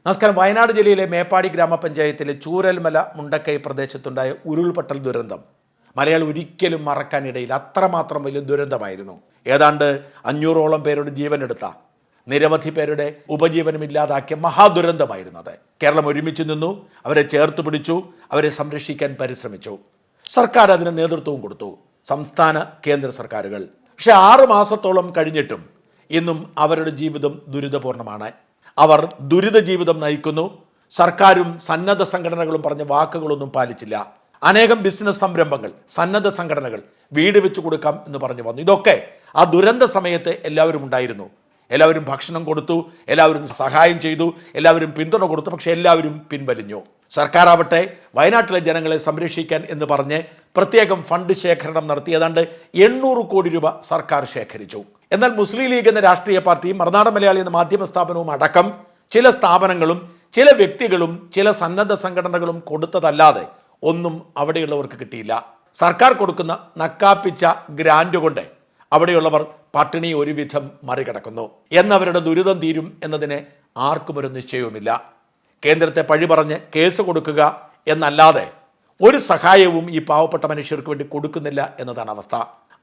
നമസ്കാരം. വയനാട് ജില്ലയിലെ മേപ്പാടി ഗ്രാമപഞ്ചായത്തിലെ ചൂരൽമല മുണ്ടക്കൈ പ്രദേശത്തുണ്ടായ ഉരുൾപൊട്ടൽ ദുരന്തം മലയാളി ഒരിക്കലും മറക്കാനിടയിൽ അത്രമാത്രം വലിയ ദുരന്തമായിരുന്നു. ഏതാണ്ട് 500ഓളം പേരുടെ ജീവനെടുത്ത, നിരവധി പേരുടെ ഉപജീവനമില്ലാതാക്കിയ മഹാദുരന്തമായിരുന്നത്. കേരളം ഒരുമിച്ച് നിന്നു, അവരെ ചേർത്ത് പിടിച്ചു, അവരെ സംരക്ഷിക്കാൻ പരിശ്രമിച്ചു. സർക്കാർ അതിന് നേതൃത്വവും കൊടുത്തു, സംസ്ഥാന കേന്ദ്ര സർക്കാരുകൾ. പക്ഷെ 6 മാസത്തോളം കഴിഞ്ഞിട്ടും ഇന്നും അവരുടെ ജീവിതം ദുരിതപൂർണമാണ്. അവർ ദുരിത ജീവിതം നയിക്കുന്നു. സർക്കാരും സന്നദ്ധ സംഘടനകളും പറഞ്ഞ വാക്കുകളൊന്നും പാലിച്ചില്ല. അനേകം ബിസിനസ് സംരംഭങ്ങൾ, സന്നദ്ധ സംഘടനകൾ വീട് വെച്ച് കൊടുക്കാം എന്ന് പറഞ്ഞു വന്നു. ഇതൊക്കെ ആ ദുരന്ത സമയത്ത് എല്ലാവരും ഉണ്ടായിരുന്നു. എല്ലാവരും ഭക്ഷണം കൊടുത്തു, എല്ലാവരും സഹായം ചെയ്തു, എല്ലാവരും പിന്തുണ കൊടുത്തു. പക്ഷെ എല്ലാവരും പിൻവലിഞ്ഞു. സർക്കാരാവട്ടെ വയനാട്ടിലെ ജനങ്ങളെ സംരക്ഷിക്കാൻ എന്ന് പറഞ്ഞ് പ്രത്യേകം ഫണ്ട് ശേഖരണം നടത്തി. ഏതാണ്ട് 800 കോടി രൂപ സർക്കാർ ശേഖരിച്ചു. എന്നാൽ മുസ്ലിം ലീഗ് എന്ന രാഷ്ട്രീയ പാർട്ടിയും മറുനാടൻ മലയാളി എന്ന മാധ്യമ സ്ഥാപനവും അടക്കം ചില സ്ഥാപനങ്ങളും ചില വ്യക്തികളും ചില സന്നദ്ധ സംഘടനകളും കൊടുത്തതല്ലാതെ ഒന്നും അവിടെയുള്ളവർക്ക് കിട്ടിയില്ല. സർക്കാർ കൊടുക്കുന്ന നക്കാപ്പിച്ച ഗ്രാൻഡ് കൊണ്ട് അവിടെയുള്ളവർ പട്ടിണി ഒരുവിധം മറികടക്കുന്നു. എന്നവരുടെ ദുരിതം തീരും എന്നതിന് ആർക്കും ഒരു നിശ്ചയവുമില്ല. കേന്ദ്രത്തെ പഴി പറഞ്ഞ് കേസ് കൊടുക്കുക എന്നല്ലാതെ ഒരു സഹായവും ഈ പാവപ്പെട്ട മനുഷ്യർക്ക് വേണ്ടി കൊടുക്കുന്നില്ല എന്നതാണ് അവസ്ഥ.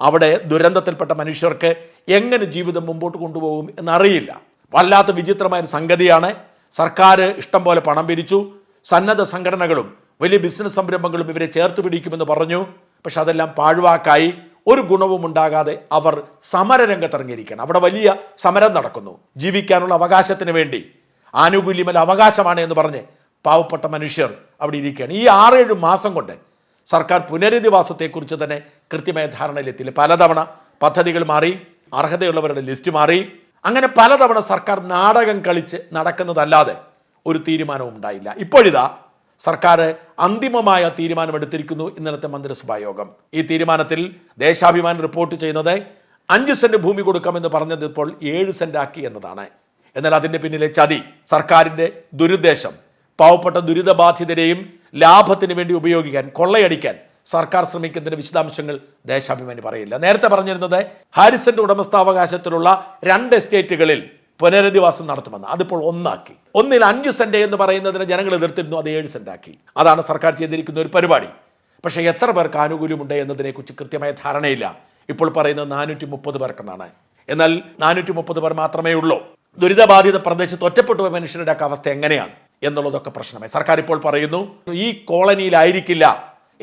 അവിടെ ദുരന്തത്തിൽപ്പെട്ട മനുഷ്യർക്ക് എങ്ങനെ ജീവിതം മുമ്പോട്ട് കൊണ്ടുപോകും എന്നറിയില്ല. വല്ലാത്ത വിചിത്രമായ സംഗതിയാണ്. സർക്കാർ ഇഷ്ടം പോലെ പണം പിരിച്ചു, സന്നദ്ധ സംഘടനകളും വലിയ ബിസിനസ് സംരംഭങ്ങളും ഇവരെ ചേർത്ത് പിടിക്കുമെന്ന് പറഞ്ഞു. പക്ഷെ അതെല്ലാം പാഴ്വാക്കായി. ഒരു ഗുണവും ഉണ്ടാകാതെ അവർ സമരരംഗത്തിറങ്ങിയിരിക്കുകയാണ്. അവിടെ വലിയ സമരം നടക്കുന്നു. ജീവിക്കാനുള്ള അവകാശത്തിന് വേണ്ടി, ആനുകൂല്യമല്ല അവകാശമാണ് എന്ന് പറഞ്ഞ് പാവപ്പെട്ട മനുഷ്യർ അവിടെ ഇരിക്കുകയാണ്. ഈ 6-7 മാസം കൊണ്ട് സർക്കാർ പുനരധിവാസത്തെക്കുറിച്ച് തന്നെ കൃത്യമായ ധാരണയിലെത്തിയില്ല. പലതവണ പദ്ധതികൾ മാറി, അർഹതയുള്ളവരുടെ ലിസ്റ്റ് മാറി. അങ്ങനെ പലതവണ സർക്കാർ നാടകം കളിച്ച് നടക്കുന്നതല്ലാതെ ഒരു തീരുമാനവും ഉണ്ടായില്ല. ഇപ്പോഴിതാ സർക്കാർ അന്തിമമായ തീരുമാനമെടുത്തിരിക്കുന്നു. ഇന്നലത്തെ മന്ത്രിസഭാ യോഗം ഈ തീരുമാനത്തിൽ ദേശാഭിമാനി റിപ്പോർട്ട് ചെയ്യുന്നത് 5 സെന്റ് ഭൂമി കൊടുക്കാമെന്ന് പറഞ്ഞത് ഇപ്പോൾ 7 സെന്റ് ആക്കി എന്നതാണ്. എന്നാൽ അതിൻ്റെ പിന്നിലെ ചതി, സർക്കാരിൻ്റെ ദുരുദ്ദേശം, പാവപ്പെട്ട ദുരിതബാധിതരെയും ലാഭത്തിന് വേണ്ടി ഉപയോഗിക്കാൻ, കൊള്ളയടിക്കാൻ സർക്കാർ ശ്രമിക്കുന്നതിന്റെ വിശദാംശങ്ങൾ ദേശാഭിമാനി പറയില്ല. നേരത്തെ പറഞ്ഞിരുന്നത് ഹാരിസന്റെ ഉടമസ്ഥാവകാശത്തിലുള്ള 2 എസ്റ്റേറ്റുകളിൽ പുനരധിവാസം നടത്തുമെന്ന്. അതിപ്പോൾ 1 ആക്കി. 1-ൽ 5 സെന്റ് എന്ന് പറയുന്നതിന് ജനങ്ങൾ എതിർത്തിരുന്നു, അത് 7 സെന്റ് ആക്കി. അതാണ് സർക്കാർ ചെയ്തിരിക്കുന്ന ഒരു പരിപാടി. പക്ഷേ എത്ര പേർക്ക് ആനുകൂല്യമുണ്ട് എന്നതിനെക്കുറിച്ച് കൃത്യമായ ധാരണയില്ല. ഇപ്പോൾ പറയുന്നത് 430 പേർക്കെന്നാണ്. എന്നാൽ 430 പേർ മാത്രമേ ഉള്ളൂ. ദുരിതബാധിത പ്രദേശത്ത് ഒറ്റപ്പെട്ടുപോയ മനുഷ്യരുടെ ഒക്കെ അവസ്ഥ എങ്ങനെയാണ് എന്നുള്ളതൊക്കെ പ്രശ്നമായി. സർക്കാർ ഇപ്പോൾ പറയുന്നു ഈ കോളനിയിലായിരിക്കില്ല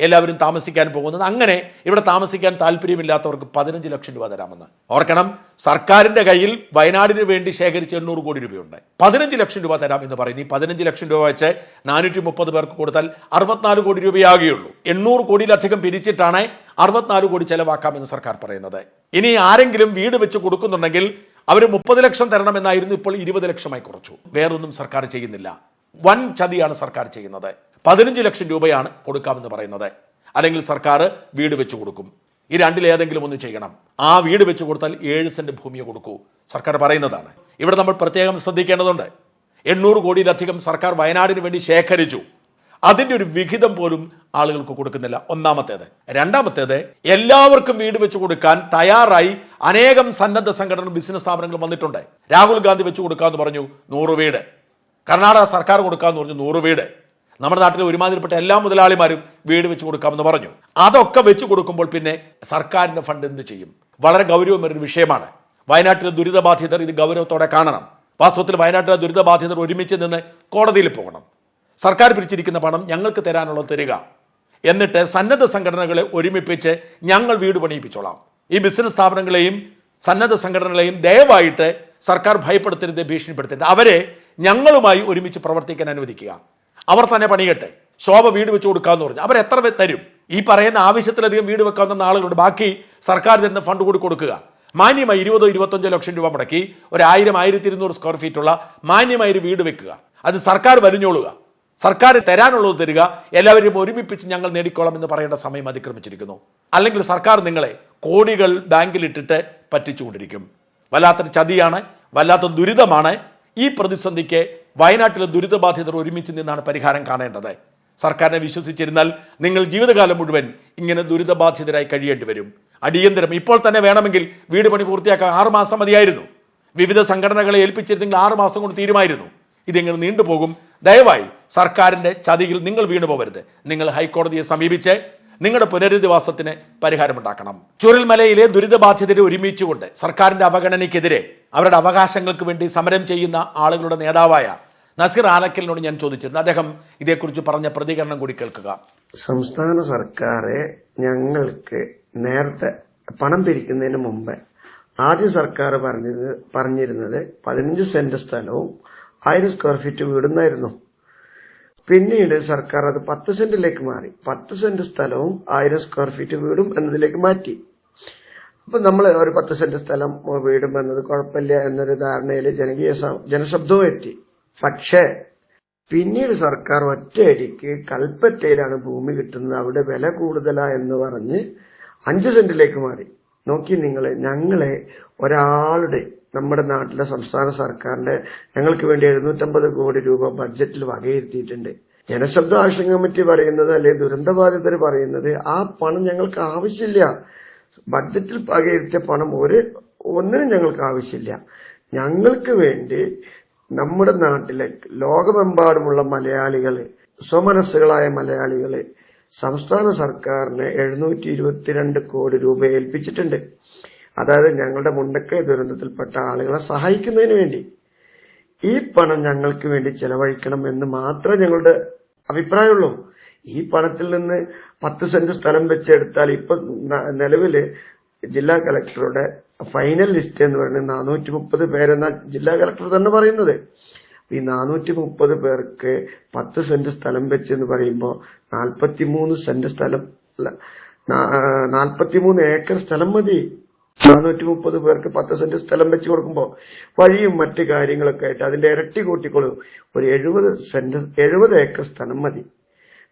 എല്ലാവരും താമസിക്കാൻ പോകുന്നത്. അങ്ങനെ ഇവിടെ താമസിക്കാൻ താല്പര്യമില്ലാത്തവർക്ക് 15 ലക്ഷം രൂപ തരാമെന്ന്. ഓർക്കണം, സർക്കാരിന്റെ കയ്യിൽ വയനാടിന് വേണ്ടി ശേഖരിച്ച 800 കോടി രൂപയുണ്ട്. 15 ലക്ഷം രൂപ തരാം എന്ന് പറയുന്നു. ഈ 15 ലക്ഷം രൂപ വെച്ച് 430 പേർക്ക് കൊടുത്താൽ 64 കോടി രൂപയാകുകയുള്ളൂ. 800 കോടിയിലധികം പിരിച്ചിട്ടാണ് 64 കോടി ചെലവാക്കാമെന്ന് സർക്കാർ പറയുന്നത്. ഇനി ആരെങ്കിലും വീട് വെച്ച് കൊടുക്കുന്നുണ്ടെങ്കിൽ അവർ 30 ലക്ഷം തരണമെന്നായിരുന്നു, ഇപ്പോൾ 20 ലക്ഷമായി കുറച്ചു. വേറൊന്നും സർക്കാർ ചെയ്യുന്നില്ല. വൻ ചതിയാണ് സർക്കാർ ചെയ്യുന്നത്. 15 ലക്ഷം രൂപയാണ് കൊടുക്കാമെന്ന് പറയുന്നത്. അല്ലെങ്കിൽ സർക്കാർ വീട് വെച്ച് കൊടുക്കും. ഈ രണ്ടിലേതെങ്കിലും ഒന്ന് ചെയ്യണം. ആ വീട് വെച്ച് കൊടുത്താൽ 7 സെന്റ് ഭൂമിയെ കൊടുക്കൂ, സർക്കാർ പറയുന്നതാണ്. ഇവിടെ നമ്മൾ പ്രത്യേകം ശ്രദ്ധിക്കേണ്ടതുണ്ട്. 800 കോടിയിലധികം സർക്കാർ വയനാടിന് വേണ്ടി ശേഖരിച്ചു. അതിൻ്റെ ഒരു വിഹിതം പോലും ആളുകൾക്ക് കൊടുക്കുന്നില്ല. ഒന്നാമത്തേത്. രണ്ടാമത്തേത്, എല്ലാവർക്കും വീട് വെച്ച് കൊടുക്കാൻ തയ്യാറായി അനേകം സന്നദ്ധ സംഘടനകളും ബിസിനസ് സ്ഥാപനങ്ങളും വന്നിട്ടുണ്ട്. രാഹുൽ ഗാന്ധി വെച്ച് കൊടുക്കാമെന്ന് പറഞ്ഞു 100 വീട്. കർണാടക സർക്കാർ കൊടുക്കാമെന്ന് പറഞ്ഞു 100 വീട്. നമ്മുടെ നാട്ടിലെ ഒരുമാതിരിപ്പെട്ട എല്ലാ മുതലാളിമാരും വീട് വെച്ച് കൊടുക്കാമെന്ന് പറഞ്ഞു. അതൊക്കെ വെച്ച് കൊടുക്കുമ്പോൾ പിന്നെ സർക്കാരിൻ്റെ ഫണ്ട് എന്ത് ചെയ്യും? വളരെ ഗൗരവമേറിയ വിഷയമാണ്. വയനാട്ടിലെ ദുരിതബാധിതർ ഇത് ഗൗരവത്തോടെ കാണണം. വാസ്തവത്തിൽ വയനാട്ടിലെ ദുരിതബാധിതർ ഒരുമിച്ച് നിന്ന് കോടതിയിൽ പോകണം. സർക്കാർ പിരിച്ചിരിക്കുന്ന പണം ഞങ്ങൾക്ക് തരാനുള്ളത് തരിക, എന്നിട്ട് സന്നദ്ധ സംഘടനകളെ ഒരുമിപ്പിച്ച് ഞങ്ങൾ വീട് പണിയിപ്പിച്ചോളാം. ഈ ബിസിനസ് സ്ഥാപനങ്ങളെയും സന്നദ്ധ സംഘടനകളെയും ദയവായിട്ട് സർക്കാർ ഭയപ്പെടുത്തരുത്, ഭീഷണിപ്പെടുത്തരുത്. അവരെ ഞങ്ങളുമായി ഒരുമിച്ച് പ്രവർത്തിക്കാൻ അനുവദിക്കുക. അവർ തന്നെ പണിയട്ടെ. ശോഭ വീട് വെച്ച് കൊടുക്കാമെന്ന് പറഞ്ഞു. അവരെത്ര തരും? ഈ പറയുന്ന ആവശ്യത്തിലധികം വീട് വെക്കാവുന്ന ആളുകളുണ്ട്. ബാക്കി സർക്കാർ തരുന്ന ഫണ്ട് കൂടി കൊടുക്കുക. മാന്യമായി 20-25 ലക്ഷം രൂപ മുടക്കി 1000-1200 സ്ക്വയർ ഫീറ്റുള്ള മാന്യമായൊരു വീട് വെക്കുക. അത് സർക്കാർ വലിഞ്ഞോളുക. സർക്കാർ തരാനുള്ളത് തരിക. എല്ലാവരും ഒരുമിപ്പിച്ച് ഞങ്ങൾ നേടിക്കോളാം എന്ന് പറയേണ്ട സമയം അതിക്രമിച്ചിരിക്കുന്നു. അല്ലെങ്കിൽ സർക്കാർ നിങ്ങളെ കോടികൾ ബാങ്കിലിട്ടിട്ട് പറ്റിച്ചുകൊണ്ടിരിക്കും. വല്ലാത്തൊരു ചതിയാണ്, വല്ലാത്ത ദുരിതമാണ്. ഈ പ്രതിസന്ധിക്ക് വയനാട്ടിലെ ദുരിതബാധിതർ ഒരുമിച്ച് നിന്നാണ് പരിഹാരം കാണേണ്ടത്. സർക്കാരിനെ വിശ്വസിച്ചിരുന്നാൽ നിങ്ങൾ ജീവിതകാലം മുഴുവൻ ഇങ്ങനെ ദുരിതബാധിതരായി കഴിയേണ്ടി വരും. അടിയന്തരം ഇപ്പോൾ തന്നെ വേണമെങ്കിൽ വീട് പണി പൂർത്തിയാക്കാൻ 6 മാസം മതിയായിരുന്നു. വിവിധ സംഘടനകളെ ഏൽപ്പിച്ചിരുന്നെങ്കിൽ 6 മാസം കൊണ്ട് തീരുമായിരുന്നു. ഇതിങ്ങനെ നീണ്ടുപോകും. ദയവായി സർക്കാരിൻ്റെ ചതിയിൽ നിങ്ങൾ വീണു പോകരുത്. നിങ്ങൾ ഹൈക്കോടതിയെ സമീപിച്ച് നിങ്ങളുടെ പുനരധിവാസത്തിന് പരിഹാരമുണ്ടാക്കണം. ചൂരൽമലയിലെ ദുരിതബാധിതരെ ഒരുമിച്ചുകൊണ്ട് സർക്കാരിൻ്റെ അവഗണനയ്ക്കെതിരെ അവരുടെ അവകാശങ്ങൾക്ക് വേണ്ടി സമരം ചെയ്യുന്ന ആളുകളുടെ നേതാവായ നസീർ ആലക്കലിനോട് ഞാൻ ചോദിച്ചിരുന്നു. അദ്ദേഹം ഇതേക്കുറിച്ച് പറഞ്ഞ പ്രതികരണം കൂടി കേൾക്കുക. സംസ്ഥാന സർക്കാർ ഞങ്ങൾക്ക് നേരത്തെ പണം പിരിക്കുന്നതിന് മുമ്പ് ആദ്യ സർക്കാർ പറഞ്ഞിരുന്നത് 15 സെന്റ് സ്ഥലവും 1000 സ്ക്വയർ ഫീറ്റ് വീടുന്നായിരുന്നു. പിന്നീട് സർക്കാർ അത് 10 സെന്റിലേക്ക് മാറി. 10 സെന്റ് സ്ഥലവും 1000 സ്ക്വയർ ഫീറ്റ് വീടും എന്നതിലേക്ക് മാറ്റി. അപ്പൊ നമ്മൾ ഒരു 10 സെന്റ് സ്ഥലം വീടും എന്നത് കുഴപ്പമില്ല എന്നൊരു ധാരണയിൽ ജനശബ്ദവും എത്തി. പക്ഷേ പിന്നീട് സർക്കാർ ഒറ്റയടിക്ക് കൽപ്പറ്റയിലാണ് ഭൂമി കിട്ടുന്നത്, അവിടെ വില കൂടുതലാ എന്ന് പറഞ്ഞ് 5 സെന്റിലേക്ക് മാറി. നോക്കി നിങ്ങൾ, ഞങ്ങളെ ഒരാളുടെ നമ്മുടെ നാട്ടിലെ സംസ്ഥാന സർക്കാരിന്റെ ഞങ്ങൾക്ക് വേണ്ടി 750 കോടി രൂപ ബഡ്ജറ്റിൽ വകയിരുത്തിയിട്ടുണ്ട്. ജനശബ്ദ ആക്ഷൻ കമ്മിറ്റി പറയുന്നത്, അല്ലെങ്കിൽ ദുരന്തബാധിതർ പറയുന്നത്, ആ പണം ഞങ്ങൾക്ക് ആവശ്യമില്ല. ബഡ്ജറ്റിൽ വകയിരുത്തിയ പണം ഒന്നിനും ഞങ്ങൾക്ക് ആവശ്യമില്ല. ഞങ്ങൾക്ക് വേണ്ടി നമ്മുടെ നാട്ടിലെ ലോകമെമ്പാടുമുള്ള മലയാളികള്, സ്വമനസ്സുകളായ മലയാളികള് സംസ്ഥാന സർക്കാരിന് 722 കോടി രൂപ ഏൽപ്പിച്ചിട്ടുണ്ട്. അതായത് ഞങ്ങളുടെ മുണ്ടക്കൈ ദുരന്തത്തിൽപ്പെട്ട ആളുകളെ സഹായിക്കുന്നതിന് വേണ്ടി. ഈ പണം ഞങ്ങൾക്ക് വേണ്ടി ചെലവഴിക്കണം എന്ന് മാത്രമേ ഞങ്ങളുടെ അഭിപ്രായമുള്ളൂ. ഈ പണത്തിൽ നിന്ന് 10 സെന്റ് സ്ഥലം വെച്ചെടുത്താൽ ഇപ്പൊ നിലവില് ജില്ലാ കളക്ടറുടെ ഫൈനൽ ലിസ്റ്റ് എന്ന് പറയുന്നത് 430 പേരെന്ന ജില്ലാ കളക്ടർ തന്നെ പറയുന്നത്. ഈ 430 പേർക്ക് 10 സെന്റ് സ്ഥലം വെച്ചെന്ന് പറയുമ്പോൾ 43 സെന്റ് സ്ഥലം, 43 ഏക്കർ സ്ഥലം മതി 430 പേർക്ക് 10 സെന്റ് സ്ഥലം വെച്ച് കൊടുക്കുമ്പോൾ. വഴിയും മറ്റു കാര്യങ്ങളൊക്കെ ആയിട്ട് അതിന്റെ ഇരട്ടി കൂട്ടിക്കൊള്ളും. ഒരു 70 ഏക്കർ സ്ഥലം മതി.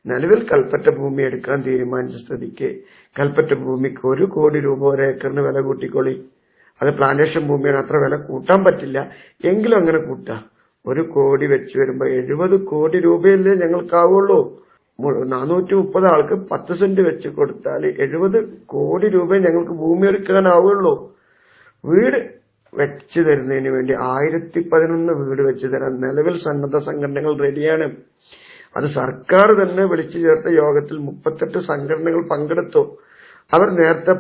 നിലവിൽ കൽപ്പറ്റ ഭൂമി എടുക്കാൻ തീരുമാനിച്ച സ്ഥിതിക്ക് കൽപ്പറ്റ ഭൂമിക്ക് 1 കോടി രൂപ ഒരേക്കറിന് വില കൂട്ടിക്കൊള്ളി. അത് പ്ലാന്റേഷൻ ഭൂമിയാണ്, അത്ര വില കൂട്ടാൻ പറ്റില്ല. എങ്കിലും അങ്ങനെ കൂട്ടാം. 1 കോടി വെച്ച് വരുമ്പോ 70 കോടി രൂപയല്ലേ ഞങ്ങൾക്കാവുള്ളൂ. 430 ആൾക്ക് 10 സെന്റ് വെച്ച് കൊടുത്താൽ 70 കോടി രൂപ ഞങ്ങൾക്ക് ഭൂമി എടുക്കാനാവുള്ളൂ. വീട് വെച്ച് തരുന്നതിന് വേണ്ടി 1011 വീട് വെച്ച് തരാൻ നിലവിൽ സന്നദ്ധ സംഘടനകൾ റെഡിയാണ്. അത് സർക്കാർ തന്നെ വിളിച്ചു ചേർത്ത യോഗത്തിൽ 38 സംഘടനകൾ പങ്കെടുത്തു. അവർ നേരത്തെ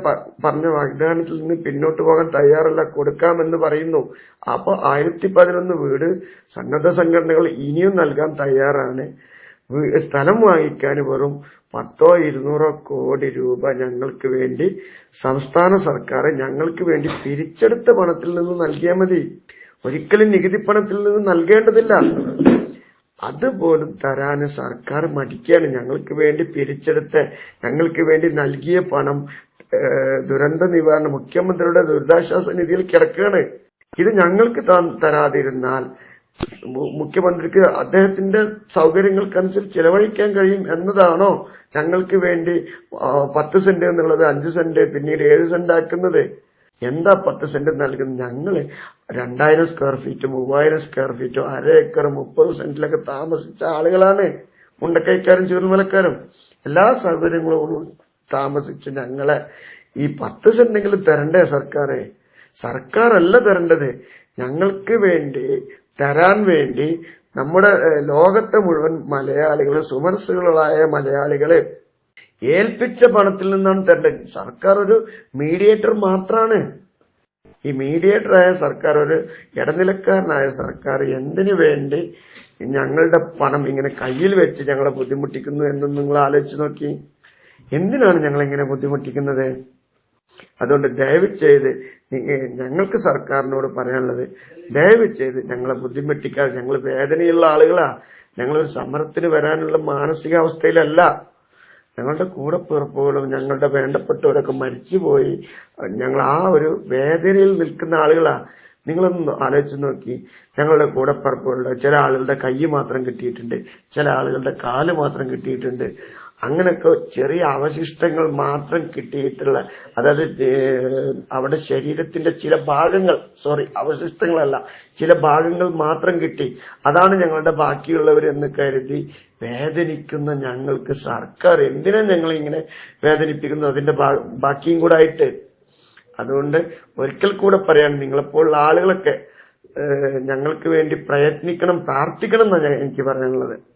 പറഞ്ഞ വാഗ്ദാനത്തിൽ നിന്ന് പിന്നോട്ട് പോകാൻ തയ്യാറല്ല, കൊടുക്കാമെന്ന് പറയുന്നു. അപ്പൊ 1011 വീട് സന്നദ്ധ സംഘടനകൾ ഇനിയും നൽകാൻ തയ്യാറാണ്. സ്ഥലം വാങ്ങിക്കാൻ വെറും 100-200 കോടി രൂപ ഞങ്ങൾക്ക് വേണ്ടി സംസ്ഥാന സർക്കാർ ഞങ്ങൾക്ക് വേണ്ടി പിരിച്ചെടുത്ത പണത്തിൽ നിന്ന് നൽകിയാൽ മതി. ഒരിക്കലും നികുതി പണത്തിൽ നിന്ന് നൽകേണ്ടതില്ല. അതുപോലും തരാന് സർക്കാർ മടിക്കുകയാണ്. ഞങ്ങൾക്ക് വേണ്ടി പിരിച്ചെടുത്ത് ഞങ്ങൾക്ക് വേണ്ടി നൽകിയ പണം ദുരന്ത നിവാരണ മുഖ്യമന്ത്രിയുടെ ദുരിതാശ്വാസ നിധിയിൽ കിടക്കുകയാണ്. ഇത് ഞങ്ങൾക്ക് തരാതിരുന്നാൽ മുഖ്യമന്ത്രിക്ക് അദ്ദേഹത്തിന്റെ സൗകര്യങ്ങൾക്കനുസരിച്ച് ചെലവഴിക്കാൻ കഴിയും എന്നതാണോ ഞങ്ങൾക്ക് വേണ്ടി 10 സെന്റ് എന്നുള്ളത് 5 സെന്റ് പിന്നീട് 7 സെന്റ് ആക്കുന്നത്? എന്താ 10 സെന്റ് നൽകുന്നത്? ഞങ്ങള് 2000 square feet 3000 square feet 1/2 acre 30 സെന്റിലൊക്കെ താമസിച്ച ആളുകളാണ്. മുണ്ടക്കൈക്കാരും ചൂരൽമലക്കാരും എല്ലാ സൗകര്യങ്ങളും താമസിച്ച ഞങ്ങളെ ഈ 10 സെന്റെങ്കിലും തരണ്ടേ സർക്കാരെ? സർക്കാരല്ല തരേണ്ടത്. ഞങ്ങൾക്ക് വേണ്ടി തരാൻ വേണ്ടി നമ്മുടെ ലോകത്തെ മുഴുവൻ മലയാളികളെ, സുമനസ്സുകളായ മലയാളികളെ ഏൽപ്പിച്ച പണത്തിൽ നിന്നാണ് തരേണ്ടത്. സർക്കാർ ഒരു മീഡിയേറ്റർ മാത്രമാണ്. ഈ മീഡിയേറ്ററായ സർക്കാർ, ഒരു ഇടനിലക്കാരനായ സർക്കാർ എന്തിനു വേണ്ടി ഞങ്ങളുടെ പണം ഇങ്ങനെ കയ്യിൽ വെച്ച് ഞങ്ങളെ ബുദ്ധിമുട്ടിക്കുന്നു എന്ന് നിങ്ങൾ ആലോചിച്ച് നോക്കി. എന്തിനാണ് ഞങ്ങളിങ്ങനെ ബുദ്ധിമുട്ടിക്കുന്നത്? അതുകൊണ്ട് ദയവ് ചെയ്ത് ഞങ്ങൾക്ക് സർക്കാരിനോട് പറയാനുള്ളത്, ദയവ് ചെയ്ത് ഞങ്ങളെ ബുദ്ധിമുട്ടിക്കാതെ. ഞങ്ങൾ വേദനയുള്ള ആളുകളാ. ഞങ്ങളൊരു സമരത്തിന് വരാനുള്ള മാനസികാവസ്ഥയിലല്ല. ഞങ്ങളുടെ കൂടപ്പിറപ്പുകളും ഞങ്ങളുടെ വേണ്ടപ്പെട്ടവരൊക്കെ മരിച്ചുപോയി. ഞങ്ങൾ ആ ഒരു വേദനയിൽ നിൽക്കുന്ന ആളുകളാ. നിങ്ങളൊന്ന് ആലോചിച്ച് നോക്കി. ഞങ്ങളുടെ കൂടപ്പിറപ്പുകളുടെ ചില ആളുകളുടെ കൈ മാത്രം കിട്ടിയിട്ടുണ്ട്, ചില ആളുകളുടെ കാല് മാത്രം കിട്ടിയിട്ടുണ്ട്. അങ്ങനെയൊക്കെ ചെറിയ അവശിഷ്ടങ്ങൾ മാത്രം കിട്ടിയിട്ടുള്ള, അതായത് അവിടെ ശരീരത്തിന്റെ ചില ഭാഗങ്ങൾ, അവശിഷ്ടങ്ങളല്ല, ചില ഭാഗങ്ങൾ മാത്രം കിട്ടി. അതാണ് ഞങ്ങളുടെ ബാക്കിയുള്ളവരെന്ന് കരുതി വേദനിക്കുന്ന ഞങ്ങൾക്ക് സർക്കാർ എന്തിനാ ഞങ്ങളിങ്ങനെ വേദനിപ്പിക്കുന്നു? അതിന്റെ ബാക്കിയും കൂടെ ആയിട്ട്. അതുകൊണ്ട് ഒരിക്കൽ കൂടെ പറയാണ്, നിങ്ങളെപ്പോലുള്ള ആളുകളൊക്കെ ഞങ്ങൾക്ക് വേണ്ടി പ്രയത്നിക്കണം, പ്രാർത്ഥിക്കണം എന്നാണ് എനിക്ക് പറയാനുള്ളത്.